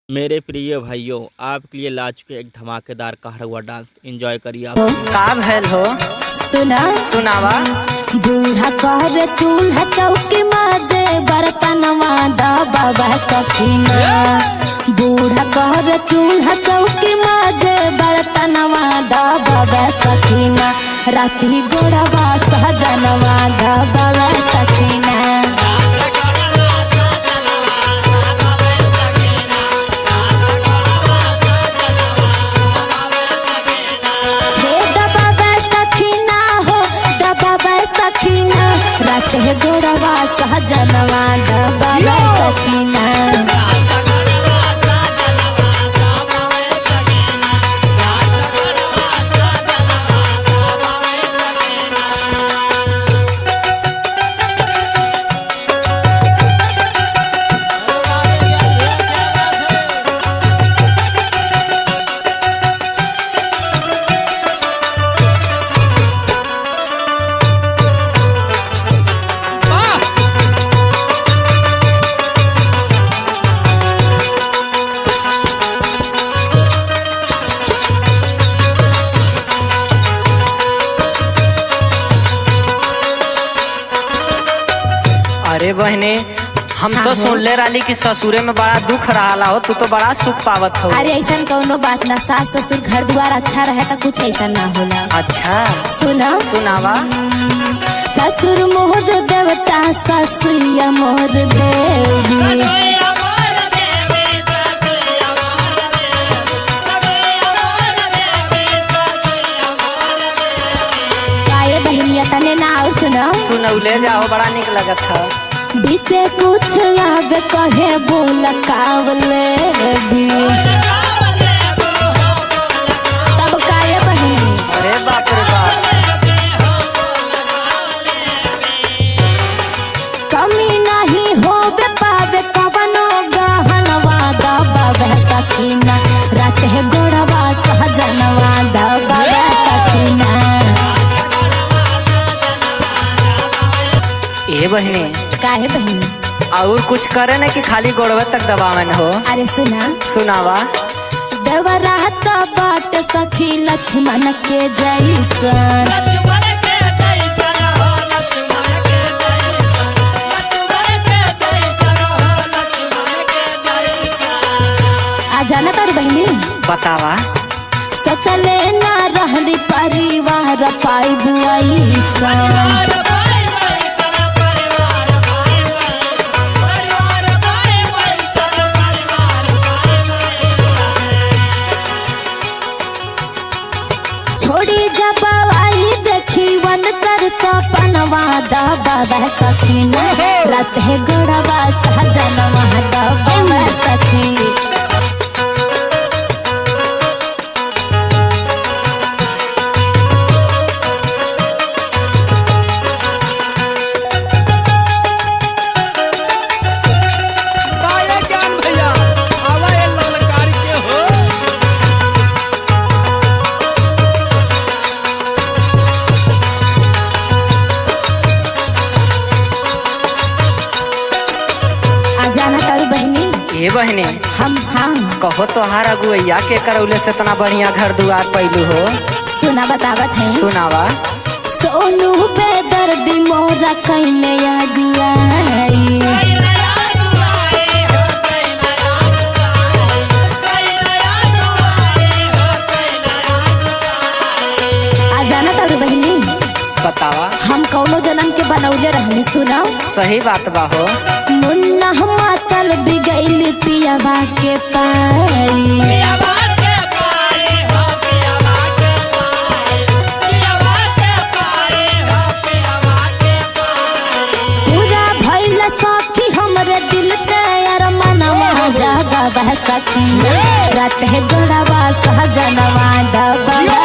मेरे प्रिय भाइयों, आपके लिए ला चुके एक धमाकेदार कहर हुआ डांस। एंजॉय करिए आप। का भैल हो सुना सुनावा। बूढ़ा कर चूल्हा चौकी माजे बर्तनवा दबावा सखीना। बूढ़ा कर चूल्हा चौकी माजे बर्तनवा दबावा सखीना। राती गोड़वा सहजनवा दबावा सखीना। रात है गोड़वा सहजनवा दबावा सखीना। अरे बहने, हम तो सुन ले रही कि ससुरे में बड़ा दुख रहा हो, तू तो बड़ा सुख पावत हो। अरे ऐसा कौनो बात ना, सास ससुर घर द्वार अच्छा रहे तो कुछ ऐसा ना होला। अच्छा सुना सुनावा। ससुर मोर देवता ससुरिया मोर देवी। काये बहनिया तने ना और सुना। सुनौले जाओ, बड़ा निक लगत है। बीचे कुछ आवे कहे बोल कावले भी। तब काये बहनी। अरे बाप रे बाप। कमी नहीं होवे पावे कवनो गहनवा दबावा सखीना। रात है गोड़वा सहजनवा दबावा सखीना। ए बहने, काहे बहनी। और कुछ करे न कि खाली गोड़वे तक दबावन हो। अरे सुना सुनावा। देवरा तो बाट सखी लक्ष्मण के जैसन। आ जाना तारी बहनी। बतावा। सोचले ना रहली परिवार पाई बुआईसन। छोड़ी जब आई देखी वन कर सपनवा दबावा सखीना। रात है गोड़वा सहजनवा दबावा सखी। ए बहने, हम कहो तोहार अगुआ के करौले से इतना बढ़िया घर दुआर पैलू हो। सुना बतावत है। सुनावा। सोनू बेदर्दी मोरा कहने यादिया आई। आ जाना तारू बहनी। बतावा। हम कौनो जन्म के बनौले रहनी। सुना। सही बात बा हो। मुन्ना मातल बिगैल पियावा के पाई। पूरा भइल सखी हमरे दिल के अरमानवा जगावा सखी। रात है गोड़वा सहजनवा दबावा